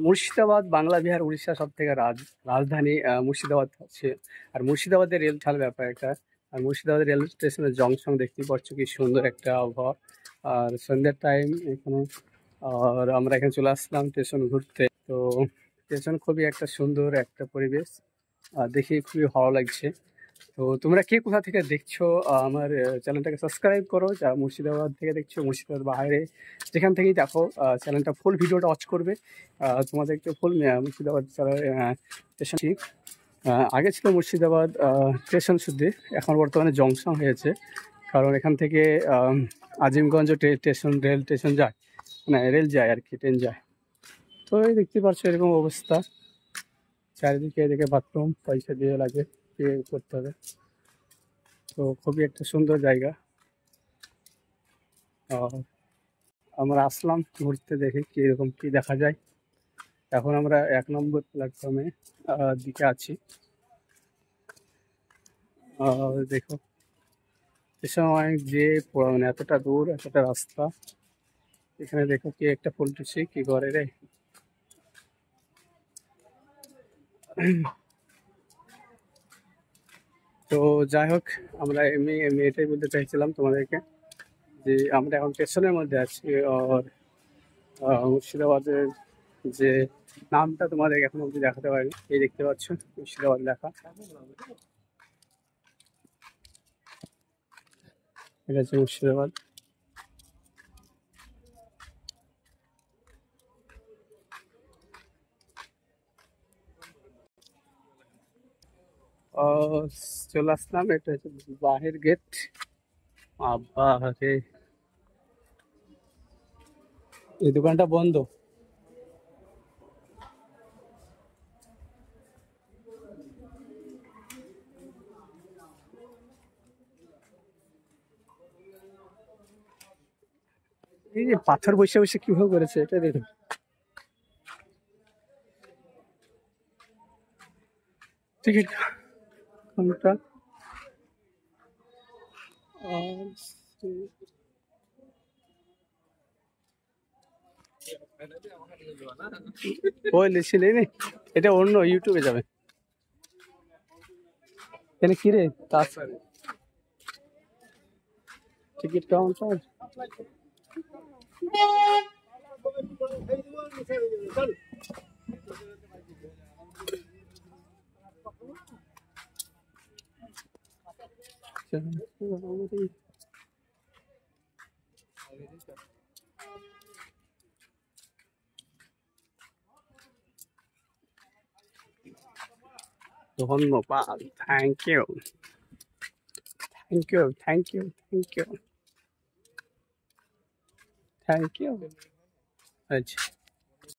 মুর্শিদাবাদ বাংলা বিহার উড়িষ্যা সব থেকে রাজধানী মুর্শিদাবাদ আছে। আর মুর্শিদাবাদের রেল ঠাল ব্যাপার একটা। আর মুর্শিদাবাদের রেল স্টেশনের জংশন দেখতেই পাচ্ছ কি সুন্দর একটা আবহাওয়া। আর সন্ধ্যের টাইম এখানে। আর আমরা এখানে চলে আসলাম স্টেশন ঘুরতে। তো স্টেশন খুবই একটা সুন্দর একটা পরিবেশ, দেখে খুবই ভালো লাগছে। তো তোমরা কে কোথা থেকে দেখছো আমার চ্যানেলটাকে সাবস্ক্রাইব করো। যারা মুর্শিদাবাদ থেকে দেখছো, মুর্শিদাবাদ বাইরে যেখান থেকেই দেখো, চ্যানেলটা ফুল ভিডিওটা ওয়াচ করবে। তোমাদেরকে ফুল মুর্শিদাবাদ স্টেশন আগে ছিল মুর্শিদাবাদ স্টেশন শুদ্ধ, এখন বর্তমানে জংশন হয়েছে। কারণ এখান থেকে আজিমগঞ্জ স্টেশন রেল স্টেশন যায়, মানে রেল যায় আর কি, ট্রেন যায়। তো এই দেখতে পাচ্ছ এরকম অবস্থা। চারিদিকে এদিকে বাথরুম পয়সা দিয়ে লাগে, পে করতে হবে। তো খুবই একটা সুন্দর জায়গা। আর আমরা আসলাম ঘুরতে, দেখে কীরকম কী দেখা যায়। এখন আমরা 1 নম্বর প্ল্যাটফর্মে দিকে আছি। দেখো এ সময় যে মানে এতটা দূর, এতটা রাস্তা, এখানে দেখো কি একটা পল্টুছি কি করে রে। তো যাই হোক, আমরা এমনি এটাই বলতে চাইছিলাম তোমাদেরকে যে আমরা এখন স্টেশনের মধ্যে আছি। আর মুর্শিদাবাদের যে নামটা তোমাদের এখন অব্দি দেখাতে পারিনি, এই দেখতে পাচ্ছ মুর্শিদাবাদ লেখা। এটা হচ্ছে মুর্শিদাবাদ। চলে আসলাম, এটা হচ্ছে বাহির গেট। আরে এই দোকানটা বন্ধ। এই যে পাথর বসে বসে কিভাবে করেছে এটা দেখুন। Ticket counter. ওই লিখছিলে নি, এটা অন্য ইউটিউবে যাবে। এখানে কি রে তার টিকিট কাউন্টার। ধন্যবাদ, thank you, thank you, thank you, thank you, thank you. আচ্ছা।